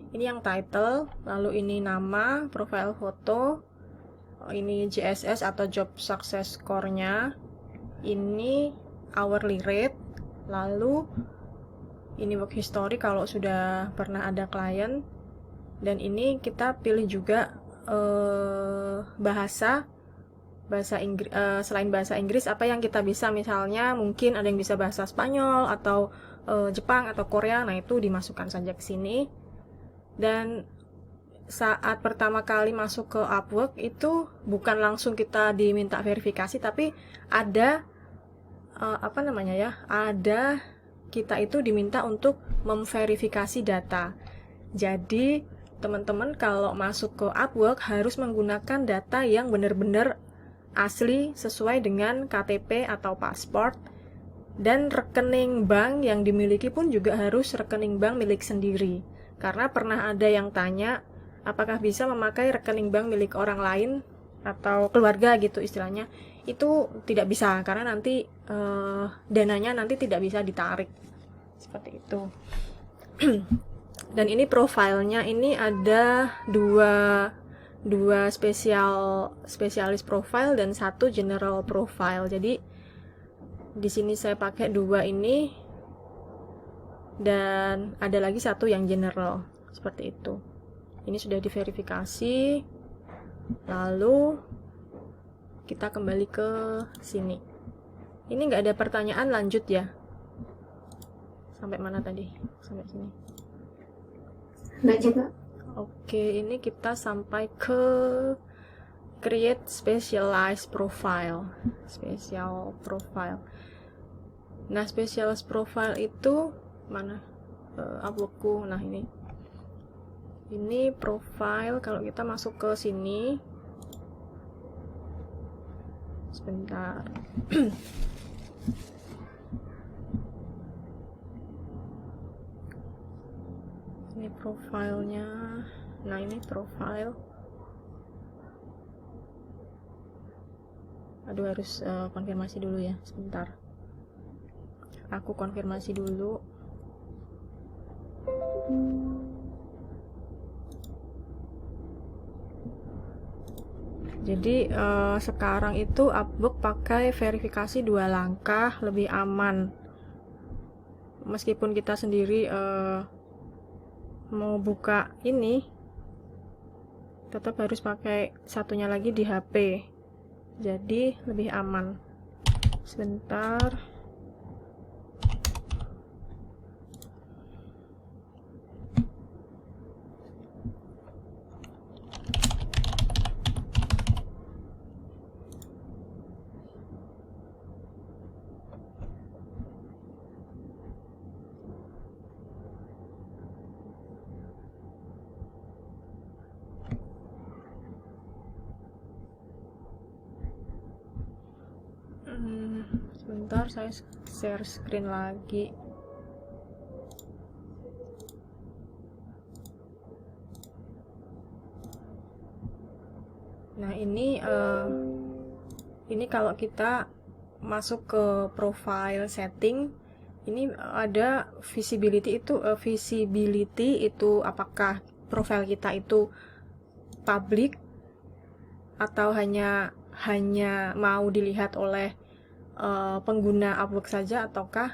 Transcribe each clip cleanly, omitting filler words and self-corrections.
Ini yang title, lalu ini nama, profile foto, ini JSS atau job success score-nya, ini hourly rate, lalu ini work history kalau sudah pernah ada klien, dan ini kita pilih juga bahasa Inggris, selain bahasa Inggris apa yang kita bisa, misalnya mungkin ada yang bisa bahasa Spanyol atau Jepang atau Korea, nah itu dimasukkan saja ke sini. Dan saat pertama kali masuk ke Upwork itu bukan langsung kita diminta verifikasi, tapi ada ada kita itu diminta untuk memverifikasi data. Jadi teman-teman kalau masuk ke Upwork harus menggunakan data yang benar-benar asli sesuai dengan KTP atau paspor, dan rekening bank yang dimiliki pun juga harus rekening bank milik sendiri. Karena pernah ada yang tanya, apakah bisa memakai rekening bank milik orang lain atau keluarga gitu istilahnya. Itu tidak bisa, karena nanti dananya nanti tidak bisa ditarik. Seperti itu. Dan ini profilnya, ini ada dua spesialis profile dan satu general profile. Jadi di sini saya pakai dua ini, dan ada lagi satu yang general, seperti itu. Ini sudah diverifikasi, lalu kita kembali ke sini. Ini nggak ada pertanyaan, lanjut ya. Sampai mana tadi? Sampai sini. Nggak juga. Oke, ini kita sampai ke create specialized profile. Special profile. Nah, specialized profile itu mana? Upworkku. Nah, ini profile. Kalau kita masuk ke sini, sebentar. Ini profilnya. Nah, ini profile. Aduh, harus konfirmasi dulu ya, sebentar. Aku konfirmasi dulu. Jadi sekarang itu Upwork pakai verifikasi 2 langkah, lebih aman. Meskipun kita sendiri mau buka ini, tetap harus pakai satunya lagi di HP. Jadi lebih aman. Sebentar. Sebentar, saya share screen lagi. Nah, ini kalau kita masuk ke profile setting, ini ada visibility itu apakah profile kita itu public atau hanya mau dilihat oleh pengguna Upwork saja, ataukah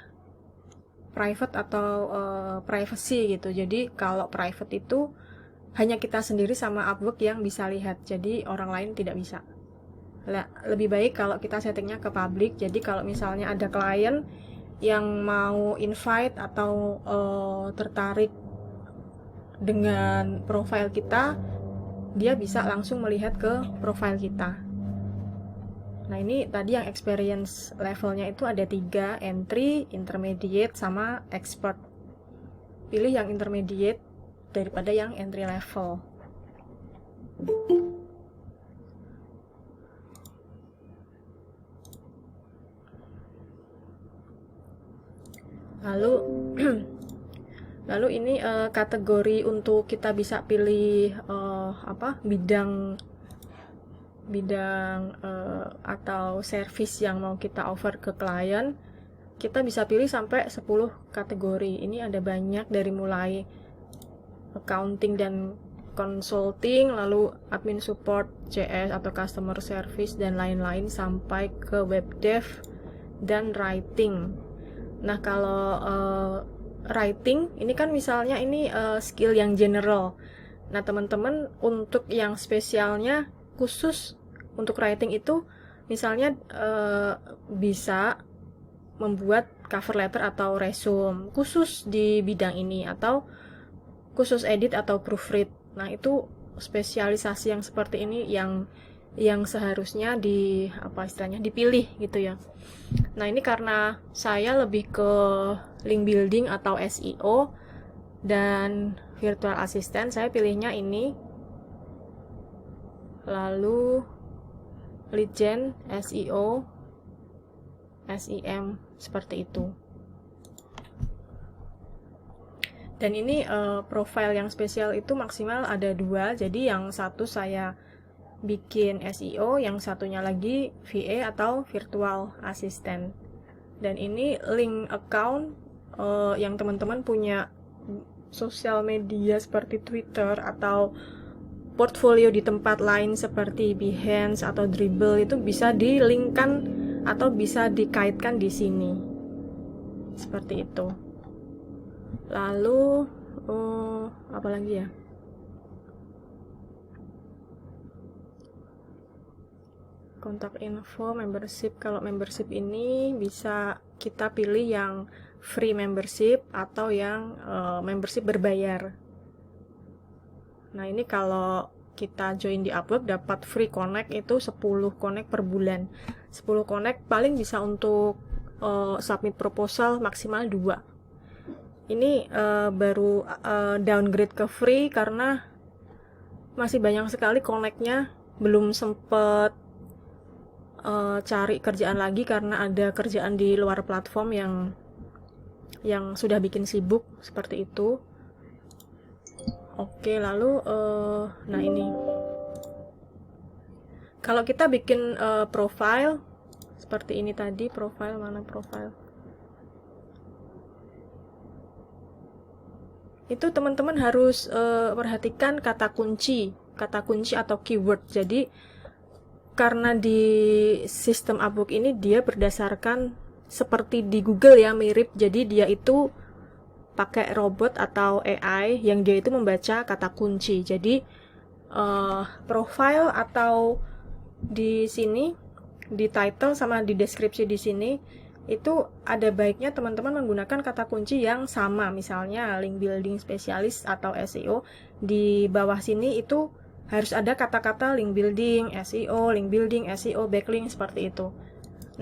private atau privacy gitu. Jadi kalau private itu hanya kita sendiri sama Upwork yang bisa lihat, jadi orang lain tidak bisa. Lebih baik kalau kita settingnya ke public. Jadi kalau misalnya ada klien yang mau invite atau tertarik dengan profile kita, dia bisa langsung melihat ke profile kita. Nah, ini tadi yang experience levelnya itu ada 3, entry, intermediate, sama expert. Pilih yang intermediate daripada yang entry level. Lalu ini kategori untuk kita bisa pilih bidang atau service yang mau kita offer ke klien. Kita bisa pilih sampai 10 kategori. Ini ada banyak, dari mulai accounting dan consulting, lalu admin support CS atau customer service dan lain-lain sampai ke web dev dan writing. Nah, kalau writing ini kan misalnya ini skill yang general. Nah, teman-teman untuk yang spesialnya khusus untuk writing itu misalnya bisa membuat cover letter atau resume khusus di bidang ini, atau khusus edit atau proofread. Nah, itu spesialisasi yang seperti ini yang seharusnya dipilih gitu ya. Nah, ini karena saya lebih ke link building atau SEO dan virtual assistant, saya pilihnya ini. Lalu lead gen, SEO, SEM, seperti itu. Dan ini profile yang spesial itu maksimal ada 2. Jadi yang satu saya bikin SEO, yang satunya lagi VA atau virtual assistant. Dan ini link account yang teman-teman punya sosial media seperti Twitter atau portfolio di tempat lain seperti Behance atau Dribbble, itu bisa di-linkkan atau bisa dikaitkan di sini. Seperti itu. Lalu apa lagi ya? Kontak info, membership. Kalau membership ini bisa kita pilih yang free membership atau yang membership berbayar. Nah, ini kalau kita join di Upwork dapat free connect itu 10 connect per bulan. 10 connect paling bisa untuk submit proposal maksimal 2. Ini baru downgrade ke free karena masih banyak sekali connect-nya, belum sempet cari kerjaan lagi karena ada kerjaan di luar platform yang sudah bikin sibuk seperti itu. Oke, lalu nah ini kalau kita bikin profile seperti ini tadi, profile mana profile itu, teman-teman harus perhatikan kata kunci atau keyword. Jadi karena di sistem Upwork ini dia berdasarkan seperti di Google ya, mirip. Jadi dia itu pakai robot atau AI yang dia itu membaca kata kunci. Jadi profile atau di sini di title sama di deskripsi di sini itu ada baiknya teman-teman menggunakan kata kunci yang sama. Misalnya link building spesialis atau SEO, di bawah sini itu harus ada kata-kata link building, SEO, backlink, seperti itu.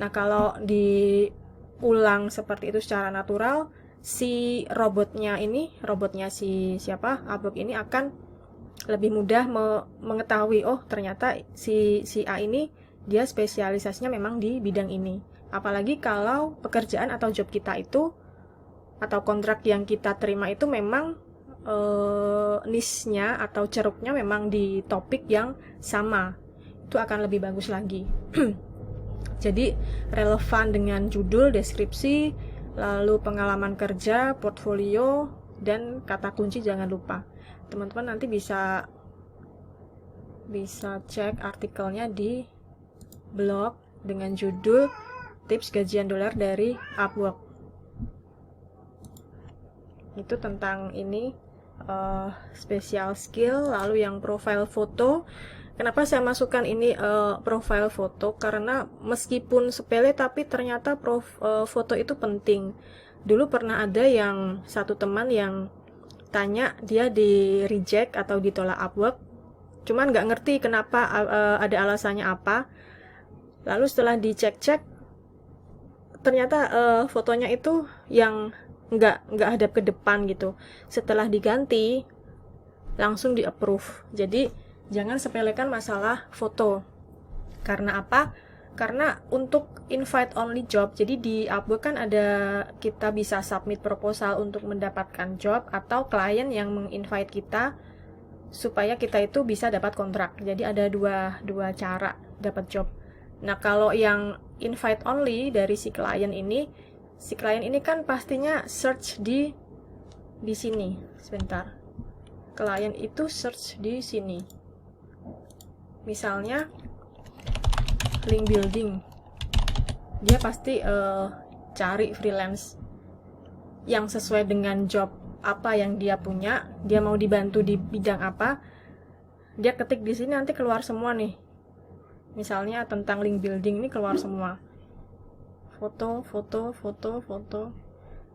Nah, kalau diulang seperti itu secara natural, si robotnya si Upwork ini akan lebih mudah mengetahui, oh ternyata si A ini dia spesialisasinya memang di bidang ini. Apalagi kalau pekerjaan atau job kita itu atau kontrak yang kita terima itu memang niche-nya atau ceruknya memang di topik yang sama, itu akan lebih bagus lagi. Jadi relevan dengan judul, deskripsi, lalu pengalaman kerja, portfolio, dan kata kunci jangan lupa. Teman-teman nanti bisa cek artikelnya di blog dengan judul tips gajian dolar dari Upwork. Itu tentang ini special skill. Lalu yang profile foto, kenapa saya masukkan ini profile foto? Karena meskipun sepele tapi ternyata foto itu penting. Dulu pernah ada yang satu teman yang tanya, dia di reject atau ditolak Upwork, cuman nggak ngerti kenapa, ada alasannya apa. Lalu setelah dicek-cek ternyata fotonya itu yang nggak hadap ke depan gitu. Setelah diganti langsung di approve. Jadi jangan sepelekan masalah foto. Karena apa? Karena untuk invite only job, jadi di Upwork kan ada, kita bisa submit proposal untuk mendapatkan job atau klien yang menginvite kita supaya kita itu bisa dapat kontrak. Jadi ada dua cara dapat job. Nah, kalau yang invite only dari si klien ini kan pastinya search di sini. Sebentar. klien itu search di sini. Misalnya link building, dia pasti cari freelance yang sesuai dengan job apa yang dia punya, dia mau dibantu di bidang apa, dia ketik di sini nanti keluar semua nih. Misalnya tentang link building ini keluar semua. Foto.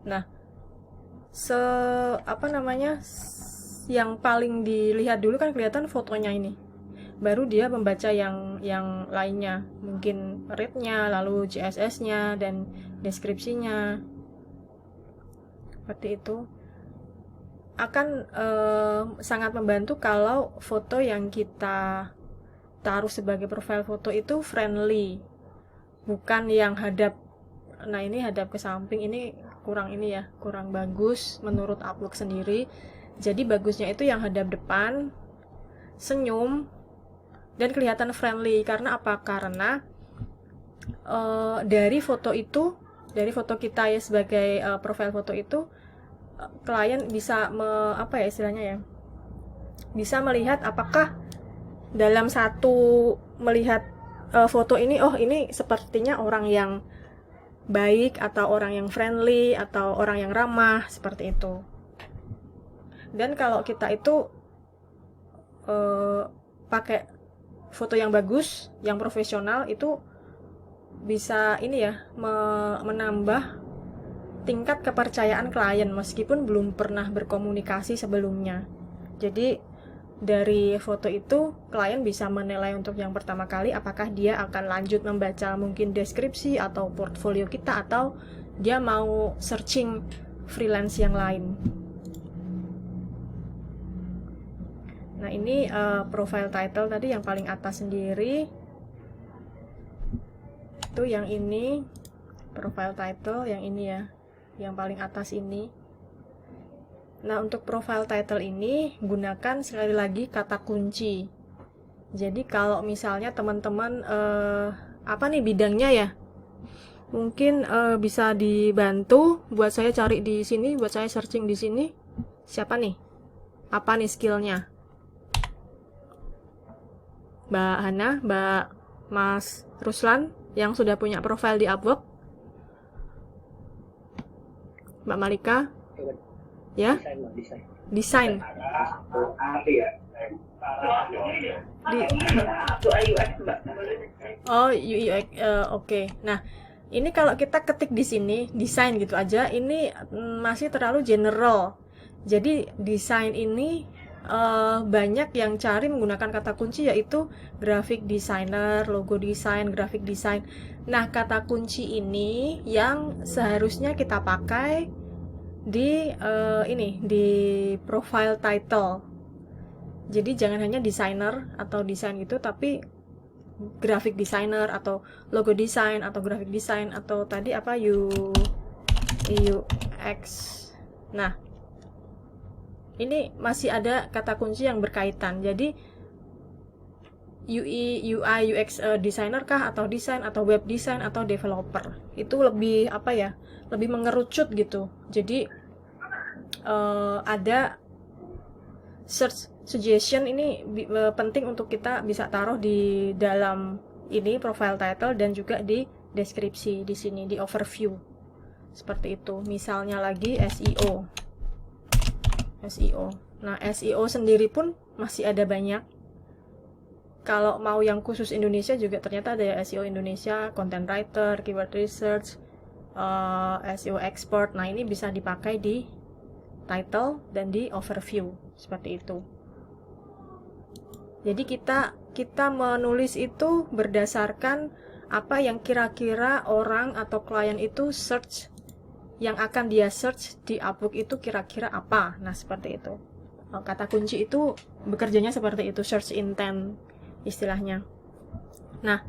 Nah, yang paling dilihat dulu kan kelihatan fotonya ini. Baru dia membaca yang lainnya, mungkin read-nya, lalu CSS-nya dan deskripsinya. Seperti itu. Akan sangat membantu kalau foto yang kita taruh sebagai profile foto itu friendly, bukan yang hadap. Nah, ini hadap ke samping, ini kurang bagus menurut Upwork sendiri. Jadi bagusnya itu yang hadap depan, senyum, dan kelihatan friendly. Karena apa? Karena dari foto kita ya sebagai profile foto itu, klien bisa bisa melihat apakah dalam satu melihat foto ini, oh ini sepertinya orang yang baik atau orang yang friendly atau orang yang ramah, seperti itu. Dan kalau kita itu pakai foto yang bagus, yang profesional, itu bisa menambah tingkat kepercayaan klien meskipun belum pernah berkomunikasi sebelumnya. Jadi dari foto itu klien bisa menilai untuk yang pertama kali apakah dia akan lanjut membaca mungkin deskripsi atau portfolio kita, atau dia mau searching freelance yang lain. Nah, ini profile title tadi yang paling atas sendiri. Itu yang ini profile title, yang ini ya, yang paling atas ini. Nah, untuk profile title ini gunakan sekali lagi kata kunci. Jadi kalau misalnya teman-teman bidangnya ya, mungkin bisa dibantu buat saya cari di sini, buat saya searching di sini. Siapa nih? Apa nih skillnya? Mbak Hana, Mbak Mas Ruslan yang sudah punya profile di Upwork. Mbak Malika? Ya? Desain. Oh, UI UX. Oke. Nah, ini kalau kita ketik di sini desain gitu aja, ini masih terlalu general. Jadi desain ini banyak yang cari menggunakan kata kunci, yaitu graphic designer, logo design, graphic design. Nah, kata kunci ini yang seharusnya kita pakai di profile title. Jadi jangan hanya designer atau desain gitu, tapi graphic designer atau logo design atau graphic design atau tadi UX. Nah, ini masih ada kata kunci yang berkaitan. Jadi UI UX designer kah, atau desain, atau web design, atau developer. Itu lebih lebih mengerucut gitu. Jadi ada search suggestion ini penting untuk kita bisa taruh di dalam ini profile title dan juga di deskripsi di sini, di overview. Seperti itu. Misalnya lagi SEO. Nah, SEO sendiri pun masih ada banyak. Kalau mau yang khusus Indonesia juga ternyata ada ya, SEO Indonesia, content writer, keyword research, SEO expert. Nah, ini bisa dipakai di title dan di overview, seperti itu. Jadi kita menulis itu berdasarkan apa yang kira-kira orang atau klien itu search, yang akan dia search di Upwork itu kira-kira apa. Nah, seperti itu. Kata kunci itu bekerjanya seperti itu, search intent istilahnya. Nah,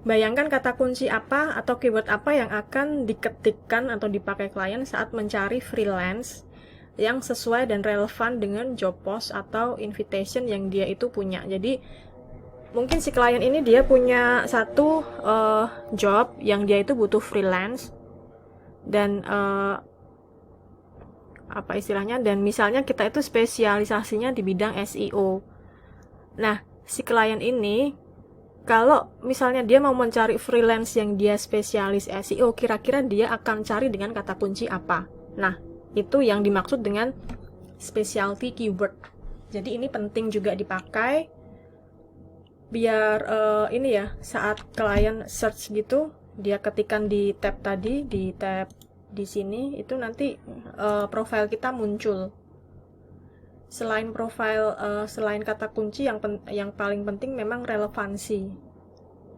bayangkan kata kunci apa atau keyword apa yang akan diketikkan atau dipakai klien saat mencari freelance yang sesuai dan relevan dengan job post atau invitation yang dia itu punya. Jadi mungkin si klien ini dia punya satu job yang dia itu butuh freelance, dan apa istilahnya, dan misalnya kita itu spesialisasinya di bidang SEO. Nah, si klien ini kalau misalnya dia mau mencari freelance yang dia spesialis SEO, kira-kira dia akan cari dengan kata kunci apa? Nah, itu yang dimaksud dengan specialty keyword. Jadi ini penting juga dipakai biar ini ya, saat klien search gitu, dia ketikkan di tab tadi, di tab di sini, itu nanti profil kita muncul. Selain profil, selain kata kunci, yang paling penting memang relevansi.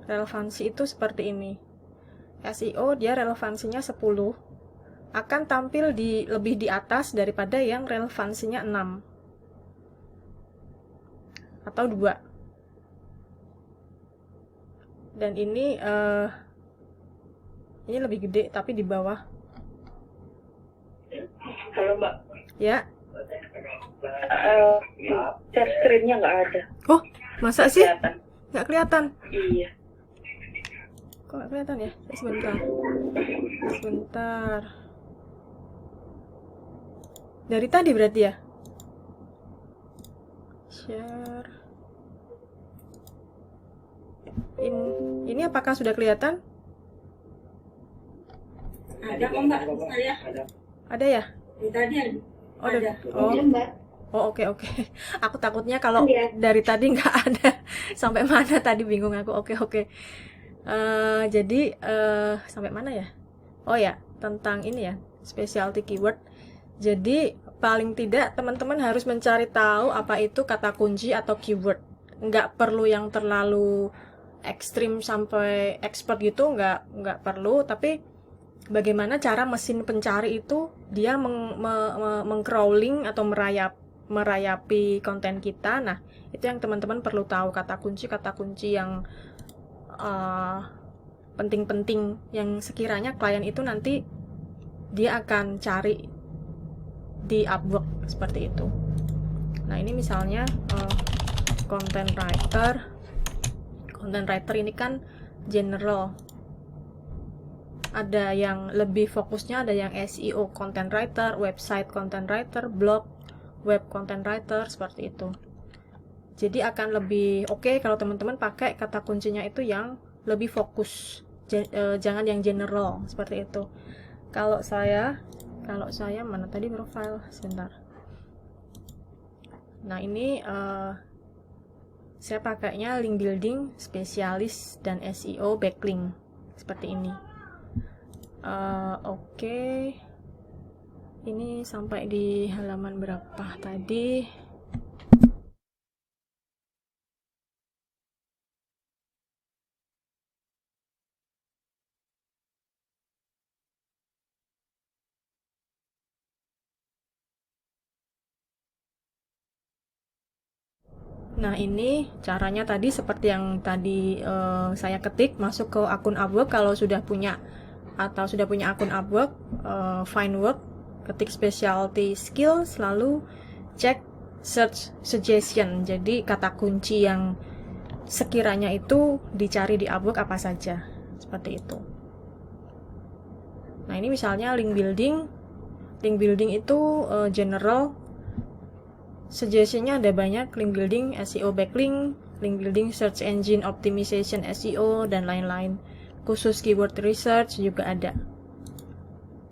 Relevansi itu seperti ini. SEO dia relevansinya 10, akan tampil lebih di atas daripada yang relevansinya 6 atau 2. Dan ini lebih gede tapi di bawah. Halo Mbak. Ya. Share screen-nya nggak ada. Oh, masa sih? Kelihatan. Nggak kelihatan? Iya. Kok nggak kelihatan ya? Sebentar. Sebentar. Dari tadi berarti ya? Share. Ini apakah sudah kelihatan? Ada kok Mbak, saya. Ada ya? Tadi ada. Oh, ada. Oh, Iya, Mbak. oh oke. Aku takutnya kalau Iya. dari tadi nggak ada. Sampai mana tadi bingung aku. Oke. Jadi sampai mana ya? Oh ya, tentang ini ya, specialty keyword. Jadi paling tidak teman-teman harus mencari tahu apa itu kata kunci atau keyword. Nggak perlu yang terlalu ekstrim sampai expert gitu, nggak perlu. Tapi bagaimana cara mesin pencari itu dia meng-crawling atau merayapi konten kita. Nah, itu yang teman-teman perlu tahu, kata kunci yang penting-penting yang sekiranya klien itu nanti dia akan cari di Upwork seperti itu. Nah, ini misalnya content writer. Content writer ini kan general. Ada yang lebih fokusnya, ada yang SEO content writer, website content writer, blog, web content writer, seperti itu. Jadi akan lebih oke kalau teman-teman pakai kata kuncinya itu yang lebih fokus, jangan yang general seperti itu. Kalau saya mana tadi profile, sebentar. Nah, ini saya pakainya link building, spesialis, dan SEO backlink seperti ini. Oke. Ini sampai di halaman berapa tadi? Nah, ini caranya tadi seperti yang tadi saya ketik, masuk ke akun Upwork. Kalau sudah punya akun Upwork, find work, ketik specialty skills, lalu cek search suggestion. Jadi kata kunci yang sekiranya itu dicari di Upwork apa saja, seperti itu. Nah, ini misalnya link building itu general. Suggestion-nya ada banyak, link building, SEO backlink, link building, search engine optimization SEO, dan lain-lain. Khusus keyword research juga ada.